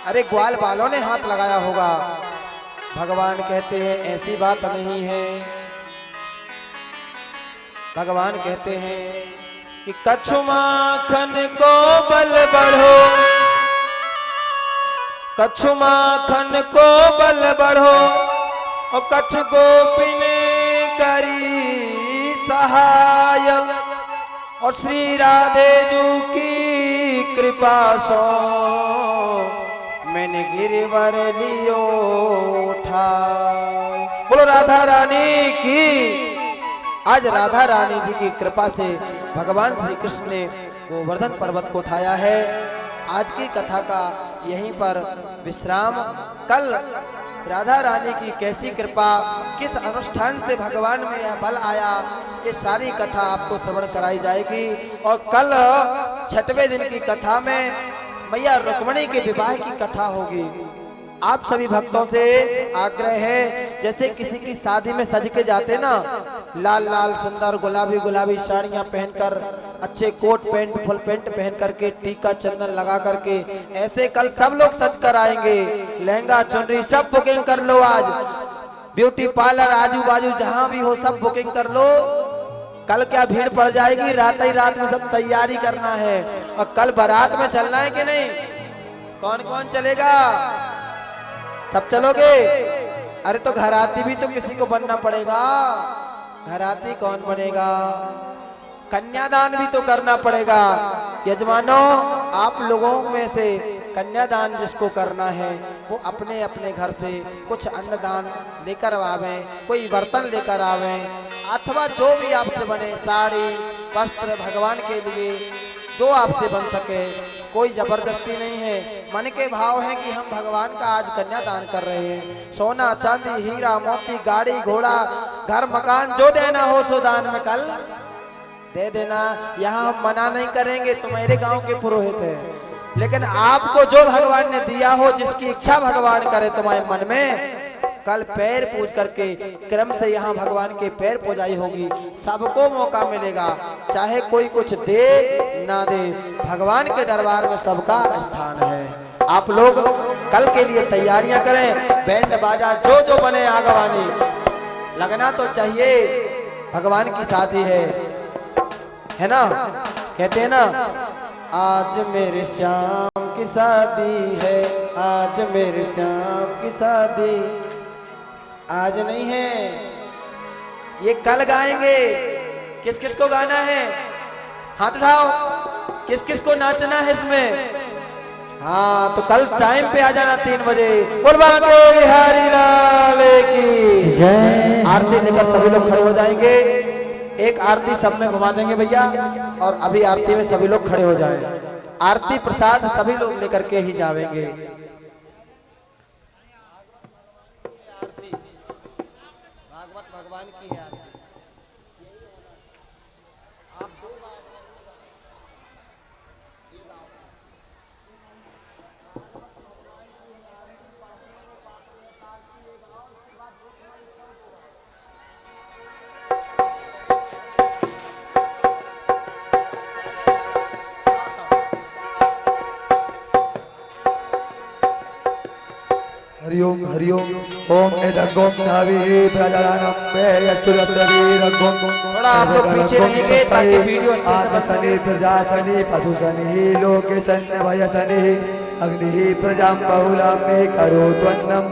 अरे ग्वाल बालों ने हाथ लगाया होगा। भगवान कहते हैं ऐसी बात नहीं है। भगवान कहते हैं कि कछु माखन को बल बढ़ो, कछु माखन को बल बढ़ो, और कछु गोपिन करी सहाय, और श्री राधे जू की कृपा सो मैंने गिरवर लियो उठाए। बोलो राधा रानी की। आज राधा रानी जी की कृपा से भगवान श्री कृष्ण ने गोवर्धन पर्वत को उठाया है। आज की कथा का यहीं पर विश्राम। कल राधा रानी की कैसी कृपा, किस अनुष्ठान से भगवान में यह बल आया, ये सारी कथा आपको श्रवण कराई जाएगी। और कल 6वें दिन की कथा में मैया रुक्मिणी के विवाह की कथा होगी। आप सभी भक्तों से आग्रह है, जैसे किसी की शादी में सज के जाते ना, लाल लाल सुंदर गुलाबी गुलाबी साड़ियां पहनकर, अच्छे कोट पैंट फुल पैंट पहन करके, टीका चंदन लगा करके, ऐसे कल सब लोग सज कर आएंगे। लहंगा चुनरी सब बुकिंग कर लो। आज ब्यूटी पार्लर आजू बाजू जहां भी हो सब बुकिंग कर लो। कल क्या भीड़ पड़ जाएगी, रात ही रात में सब तैयारी करना है। और कल बारात में चलना है कि नहीं, कौन कौन चलेगा, सब चलोगे। अरे तो घराती भी तो किसी को बनना पड़ेगा। घराती कौन बनेगा, कन्यादान भी तो करना पड़ेगा। यजमानों आप लोगों में से कन्यादान जिसको करना है वो अपने अपने घर से कुछ अन्नदान लेकर आवे, कोई बर्तन लेकर आवे, अथवा जो भी आपसे बने, साड़ी वस्त्र भगवान के लिए जो आपसे बन सके। कोई जबरदस्ती नहीं है, मन के भाव है कि हम भगवान का आज कन्यादान कर रहे हैं। सोना चांदी हीरा मोती गाड़ी घोड़ा घर मकान जो देना हो सो दान में कल दे देना। यहाँ हम मना नहीं करेंगे, तुम्हारे गांव के पुरोहित हैं, लेकिन आपको जो भगवान ने दिया हो, जिसकी इच्छा भगवान करे तुम्हारे मन में, कल पैर पूज करके क्रम से यहाँ भगवान के पैर पूजाई होगी। सबको मौका मिलेगा, चाहे कोई कुछ दे ना दे, भगवान के दरबार में सबका स्थान है। आप लोग कल के लिए तैयारियां करें। बैंड बाजा जो जो बने आगवानी लगना तो चाहिए, भगवान की शादी है ना। कहते हैं ना, आज मेरे श्याम की शादी है, आज मेरे श्याम की शादी। आज नहीं है, ये कल गाएंगे। किस किस को गाना है? हाथ उठाओ। किस किस को नाचना है इसमें? हाँ, तो कल टाइम पे आ जाना 3 बजे। बोल बाके बिहारी लाल की
जय।
आरती लेकर सभी लोग खड़े हो जाएंगे। एक आरती सब में घुमा देंगे भैया, और अभी आरती में सभी लोग खड़े हो जाएं। आरती प्रसाद सभी लोग लेकर के ही जाएंगे। भागवत भगवान की है आरती। आप 2 बार
हरिओम हरिओम ओम एदगोम नावी प्रजानम पे यस्तुरत्रवीरगोम।
थोड़ा आप लोग पीछे रहिए ताकि वीडियो अच्छे से
सनी प्रजा सनी पशु सनी लोके सन्य भय सनी अग्नि प्रजाम बहुला में करो त्वन्नम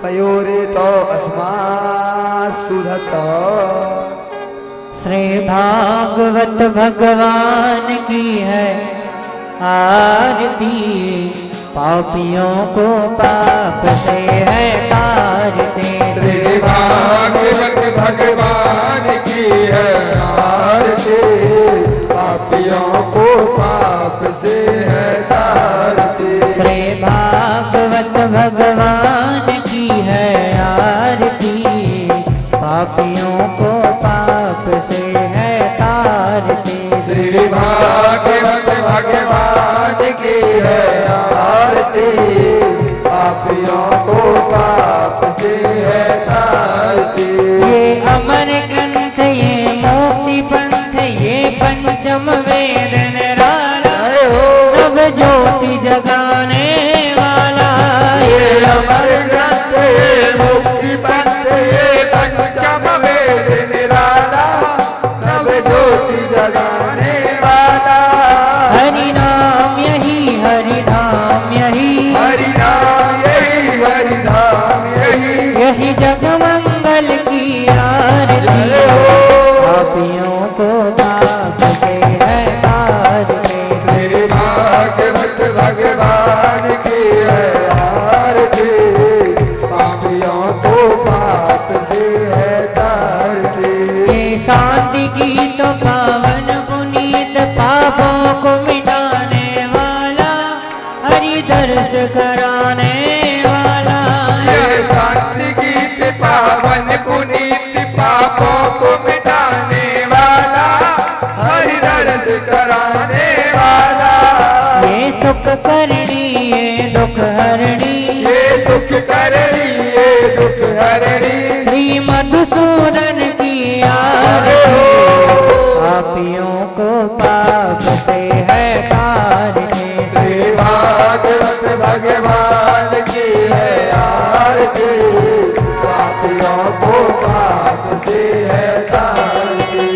पयोरे तो अस्मात् सुधत।
श्री भागवत भगवान की है आरती, पापियों को पाप से है तारते।
श्री भागवत भगवान की है आरती, पापियों को पाप से है तारते।
श्री भागवत भगवान की है आरती, पापियों को पाप से है तारते।
श्री भागवत भगवान की है आरती, पापियों को पाप से है तारती।
ये अमर ग्रंथ, ये मोक्ति पंथ, ये पंचम वेद निराला, सब ज्योति जगाने वाला।
ये अमर ग्रंथ, ये मुक्ति पंथ, ये पंचम वेद निराला, सब ज्योति जगाने वाला।
हरि नाम यही, हरि धाम यही,
हरि नाम यही, हरि धाम यही,
यही जग मंगल की आरती। पापियों को पाप से है तारते।
श्री भागवत भगवान की है आरती, पापियों को पाप से है तारती।
ये शांति गीत पावन पुनीत, पापों को मिटाने वाला, हरि दर्श कराने वाला।
यह शांति गीत पावन पुनीत, पापों को मिटाने वाला, हरि दर्श कराने वाला।
ये सुख करणी, ये दुख हरणी,
ये सुख करणी, ये दुख हरणी,
श्री मधुसूदन की आरती। पापियों को पाप से है तारते।
श्री भागवत भगवान की है आरती, पापियों को पाप से है तारती।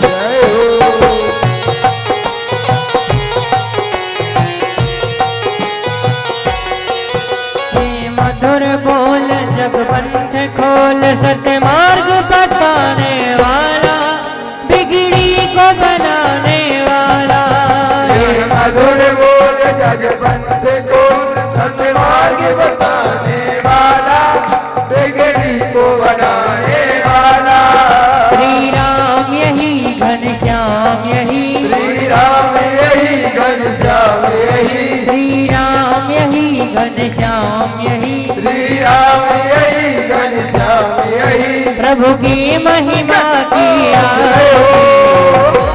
जय हो।
ये मधुर बोल जगपंथ खोल, सत्य मार्ग बताने वाला, बिगड़ी को बनाने वाला।
ये मधुर बोल जगपंथ को सत्मार्ग बताने वाला, बिगड़ी को बनाने वाला।
श्री राम यही, घनश्याम यही,
श्री राम यही, घनश्याम यही,
श्री राम यही, घनश्याम यही,
श्री राम यही, घनश्याम यही।
प्रभु की महिमा की आरती।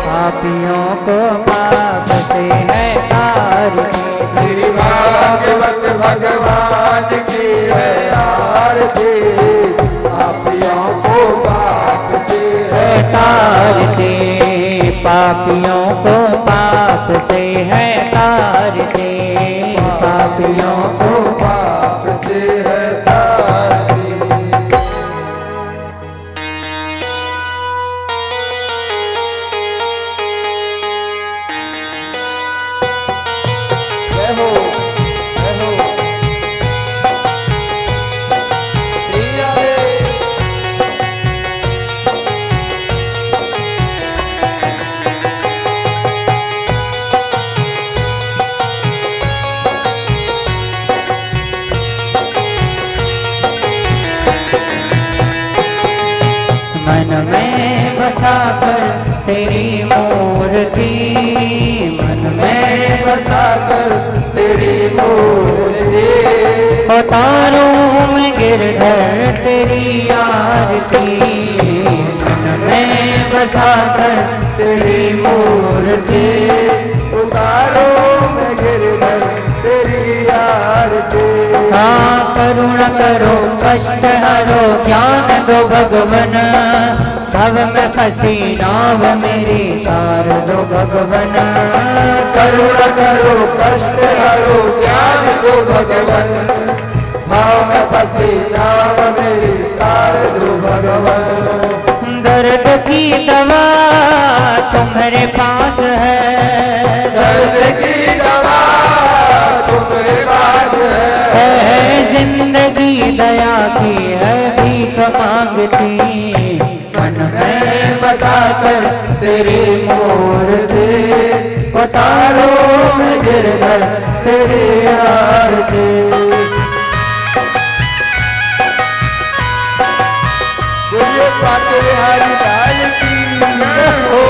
पापियों को पाप से है तारती।
भागवत भगवान की है आरती, पापियों को पाप से है
तारते, पापियों को पाप से है तारते,
पापियों को पाप से है तारती। जय हो, जय हो। श्री राधे।
मन में बसा कर तेरी मूर्ति, मन में
बसा कर तेरी मूर्ति,
उतारूं मैं गिरधर तेरी आरती, मन में बसा कर
तेरी मूर्ति, उतारो मैं गिरधर तेरी आरती।
हाँ करुणा करो कष्ट हरो ज्ञान दो भगवन, भव में फंसी नाव मेरी तार दो भगवन,
करुणा करो कष्ट हरो ज्ञान दो भगवन, भाव में फंसी नाव मेरी तार दो भगवन।
दर्द की दवा तुम्हारे पास है,
दर्द की दवा तुम्हारे पास है,
जिंदगी दया की है भीख मांगती, मन में
बसा कर तेरी मूर्ति, उतारो मैं गिरधर तेरी आरती। बोलिए पाटे बिहारी लाल की जय हो।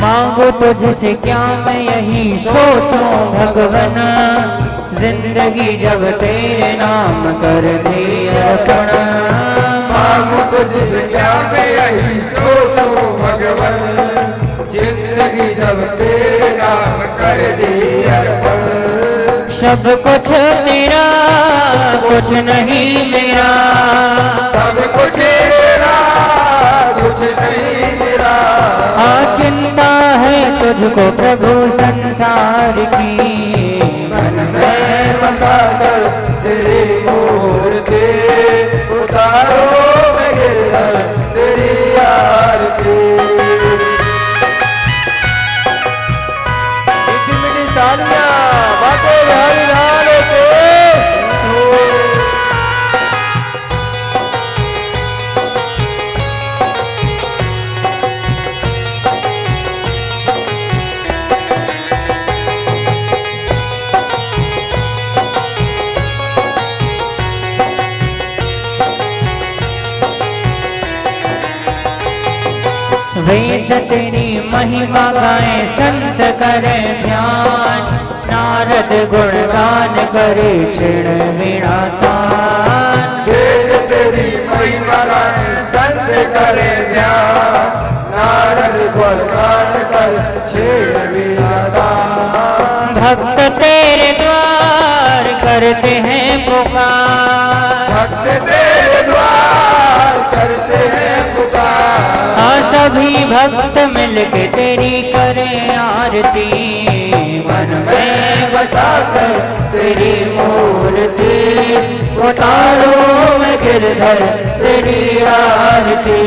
मांगो तुझसे क्या मैं यही सोचूं भगवन, जिंदगी जब तेरे नाम कर दी अर्पण,
मांगो तुझसे क्या मैं यही सोचूं भगवन, जिंदगी जब तेरे नाम कर दी अर्पण।
सब कुछ तेरा कुछ नहीं मेरा,
सब कुछ तेरा कुछ नहीं मेरा,
चिंता है तुझको प्रभु संसार की,
मन में बसा कर तेरी मूर्ति, उतारो मैं गिरधर तेरी आरती। मीठी मीठी तालियां बाटे बिहारी लाल के।
वेद तेरी महिमा गाए संत करे ध्यान, नारद गुणगान करे क्षीण वीणा तान,
वेद तेरी महिमा गाए संत करे ध्यान, नारद गुणगान कर छेड़ वीणा तान।
भक्त तेरे द्वार करते हैं पुकार,
भक्त तेरे द्वार करते हैं पुकार,
सभी भक्त मिलके तेरी करें आरती, मन में बसा कर तेरी मूर्ति, उतारो मैं गिरधर तेरी आरती,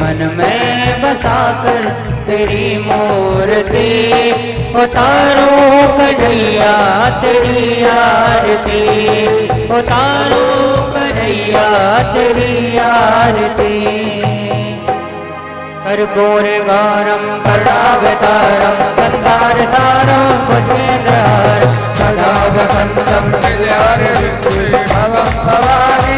मन में बसा कर तेरी मूर्ति, उतारो कन्हैया तेरी आरती, उतारो कन्हैया तेरी आरती। कर्पूर गौरम करुणावतारम संसार सारम भुजगेन्द्रहार
सदा वसंतम
भवानी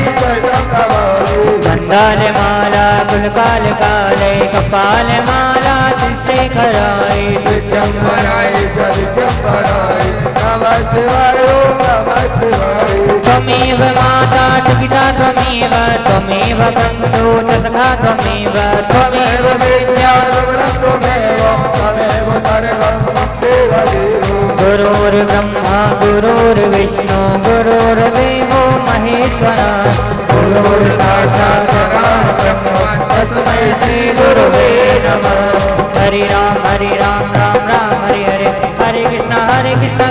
मंदार माला कुलकाल काले कपाल माला से कराई
विद्यम्बराय च विद्यम्बराय नमः शिवाय ओम नमः शिवाय
त्वमेव माता च पिता त्वमेव त्वमेव बन्धु च सखा त्वमेव
त्वमेव विद्या त्वमेव त्वमेव सर्वं देव देवो
गुरुर्ब्रह्मा गुरुर्विष्णु गुरुर्देवो महेश्वरा
गुरुर्साक्षात् परब्रह्म तस्मै श्री गुरुवे नमः
हरे राम राम राम हरे हरे हरे कृष्ण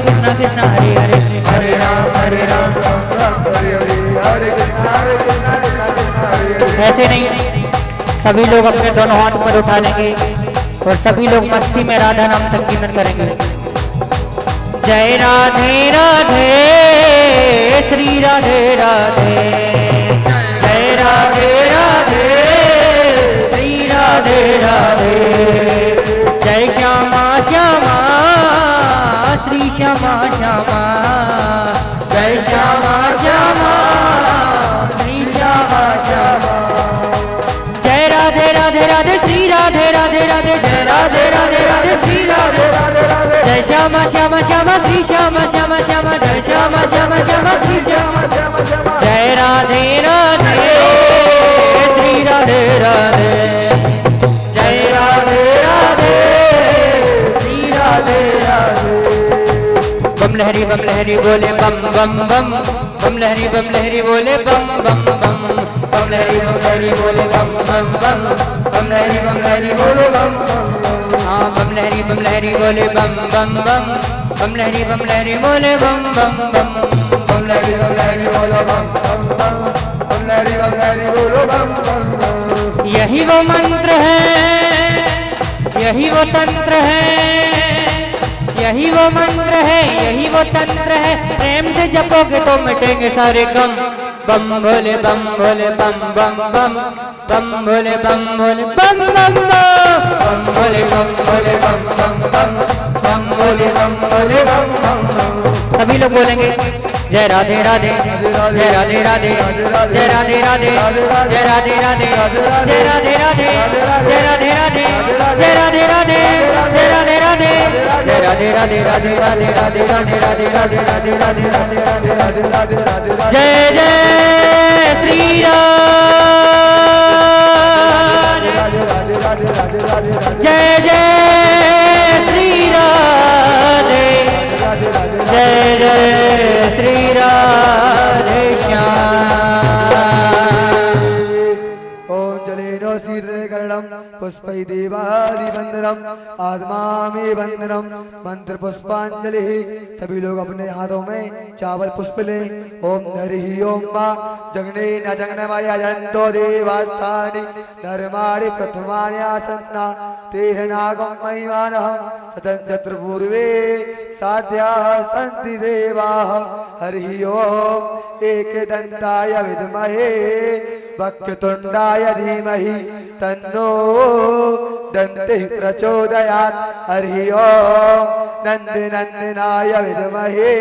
कृष्ण कृष्ण हरे हरे
हरे राम राम राम हरे हरे हरे कृष्ण कृष्ण हरे हरे।
ऐसे नहीं, सभी लोग अपने दोनों हाथ पर उठा लेंगे और सभी लोग मस्ती में राधा नाम संकीर्तन करेंगे। जय राधे राधे श्री राधे राधे जय राधे राधे श्री राधे राधे जय श्यामा श्यामा श्री श्यामा श्यामा जय श्यामा श्यामा श्री श्यामा श्यामा जय राधे राधे राधे श्री राधे राधे राधे जय राधे राधे राधे श्री राधे राधे राधे जय श्यामा श्यामा श्यामा श्री श्यामा श्यामा श्यामा जय श्यामा श्यामा श्यामा श्री श्यामा श्यामा श्यामा जय राधे राधे श्री राधे राधे जय राधे राधे श्री राधे राधे बम लहरी बोले बम बम बम बम लहरी बोले बम बम बम बम लहरी बोले बम बम बम बम लहरी बोले बम बम हाँ बम लहरी बोले बम बम बम बम लहरी बोले बम बम बम
बम लहरी बोलो बम बम बम बम लहरी बोलो बम बम बम।
यही वो मंत्र है, यही वो तंत्र है, यही वो मंत्र है, यही वो तंत्र है, प्रेम से जपोगे तो मिटेंगे सारे गम। बम भोले बम भोले बम बम बम बम भोले बम भोले बम बम बम भोले बम भोले बम बम बम बम भोले बम भोले बम बम बम। सभी लोग बोलेंगे जय राधे राधे जय राधे राधे जय राधे राधे जय राधे राधे जय राधे राधे जय राधे राधे जय राधे राधे जय राधे राधे जय राधे राधे राधे राधे राधे राधे राधे राधे राधे राधे राधे राधे राधे राधे जय जय श्री राधे जय जय श्री राधे जय जय श्री राधे श्याम।
ओम जलेनो शीर्षकरणम पुष्पै देवादिवंदनम आत्मा में वंदनम मंत्र पुष्पांजलि। सभी लोग अपने हाथों में चावल पुष्प लें। ओम हरि ओम मा जगने न जगनमय जंतो देवास्तानि धर्माणि प्रथमान्यासन्ना तेह नागम महिमानः ततः चतुर्पूर्वे साध्याः सन्ति देवाः। हरि ओम एकदन्ताय विद्महे वक्रतुण्डाय धीमहि तन्नो दन्तिः प्रचोदयात्। हरि ओम नन्दनन्दनाय विद्महे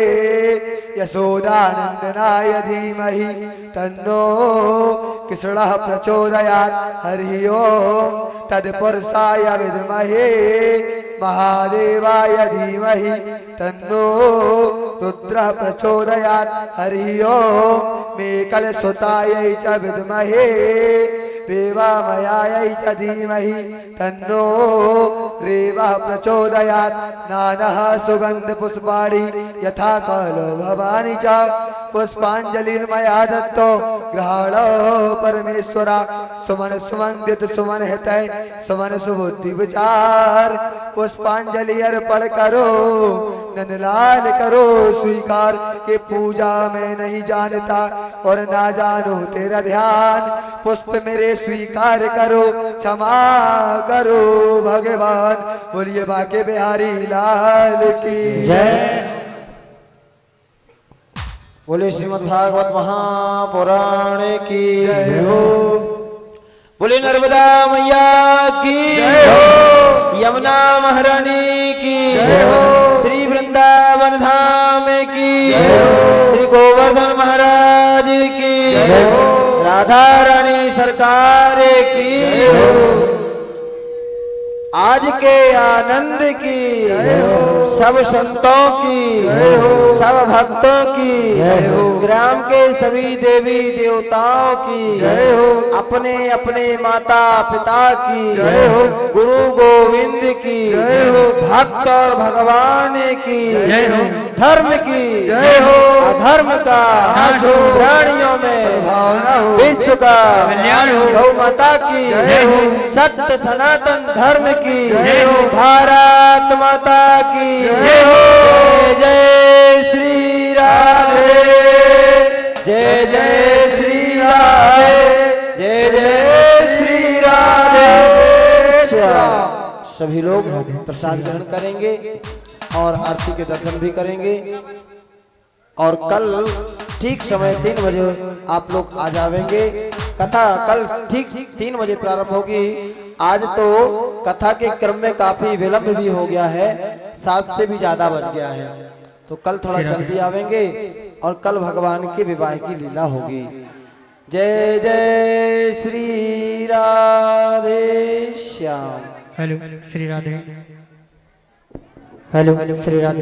यशोदानन्दनाय धीमहि तन्नो कृष्णः प्रचोदयात्। हरि ओम तत्पुरुषाय विद्महे महादेवाय धीमहि तन्नो रुद्रः प्रचोदयात्। हरि ओम मेकलसुतायै च विद्महे रेवामयायै च धीमहि तन्नो रेवः प्रचोदयात्। नानः सुगन्धपुष्पाणि यथा कालो भवानि च पुष्पाञ्जलिर्मया दत्तो गृहाणो परमेश्वरा। सुमन सुमंदित सुमन हितै सुमन सुबुद्धि विचार पुष्पांजलि अर्पण करो नंदलाल करो स्वीकार। के पूजा में नहीं जानता और ना जानो तेरा ध्यान पुष्प मेरे स्वीकार करो क्षमा करो भगवान। बोलिए बाके बिहारी लाल की
जय।
बोले श्रीमद् भागवत महापुराण की
जय हो।
बोले नर्मदा मैया की
जय हो।
यमुना महारानी की
जय हो।
श्री वृंदावन धाम की
जय हो।
श्री गोवर्धन महाराज की
जय हो।
राधा रानी सरकार की
जय हो।
आज के आनंद की, सब संतों की, सब भक्तों की, ग्राम के सभी देवी देवताओं की, अपने अपने माता पिता की, गुरु गोविंद की, भक्त और भगवान की, धर्म की, अधर्म का प्राणियों में विश्व का गौ माता की, सत्य सनातन धर्म की, भारत माता की जय। जय श्री राधे, जय जय श्री राधे, जय जय श्री राधे। सभी लोग प्रसाद ग्रहण करेंगे और आरती के दर्शन भी करेंगे। और कल ठीक समय 3 बजे आप लोग आ जाएंगे। कथा कल ठीक 3 बजे प्रारंभ होगी। आज तो कथा के क्रम में काफी विलंब भी हो गया है, 7 से भी ज्यादा बज गया है, तो कल थोड़ा जल्दी आवेंगे और कल भगवान के विवाह की लीला होगी। जय जय श्री राधे श्याम।
Hello Shri Radhe, hello Shri Radhe.